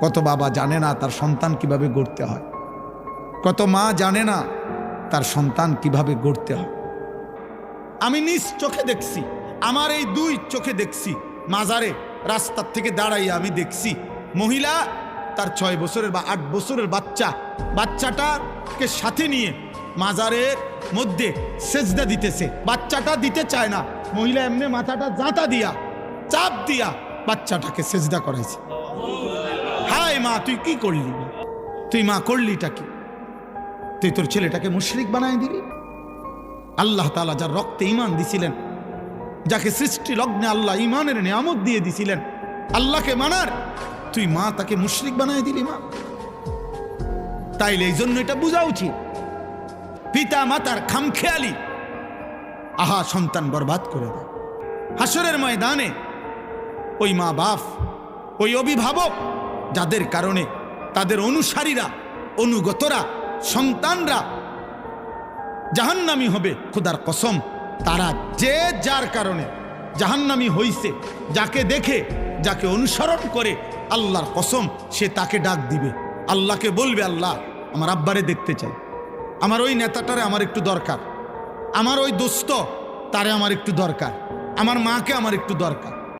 কত বাবা জানে না তার সন্তান কিভাবে গড়তে হয়, কত মা জানে না তার সন্তান কিভাবে গড়তে হয়। আমি নিজ চোখে দেখছি, আমার এই দুই চোখে দেখছি। মাজারে রাস্তার থেকে দাঁড়াইয়া আমি দেখছি মহিলা তার 6 বছরের বা 8 বছরের বাচ্চাটাকে সাথে নিয়ে মাজারের মধ্যে সেজদা দিতেছে। বাচ্চাটা দিতে চায় না, মহিলা এমনি মাথাটা জাঁতা দিয়া চাপ দিয়া বাচ্চাটাকে সেজদা করাইছে। হায় মা, তুই কি করলি? তুই মা করলিটা কি? তুই তোর ছেলেটাকে মুশরিক বানায় দিলি। আল্লাহ তাআলা যার রক্তে ঈমান দিছিলেন, যাকে সৃষ্টি লগ্নে আল্লাহ ঈমানের নিয়ামত দিয়ে দিছিলেন, আল্লাহকে মানার, তুই মা তাকে মুশরিক বানায় দিলি। মা তাইলে এই জন্য এটা বোঝা উচিত, পিতা মাতার খামখেয়ালি আহা সন্তান বরবাদ করে দেয়। হাসরের ময়দানে ওই মা বাপ, ওই অভিভাবক যাদের কারণে তাদের অনুসারীরা, অনুগতরা, সন্তানরা জাহান্নামী হবে, খোদার কসম তারা যে যার কারণে জাহান্নামী হইছে, যাকে দেখে, যাকে অনুসরণ করে, আল্লাহর কসম সে তাকে ডাক দিবে, আল্লাহকে বলবে, আল্লাহ আমার আব্বারে দেখতে চাই, আমার ওই নেতাটারে আমার একটু দরকার, আমার ওই দোস্ত তারে আমার একটু দরকার, আমার মাকে আমার একটু দরকার।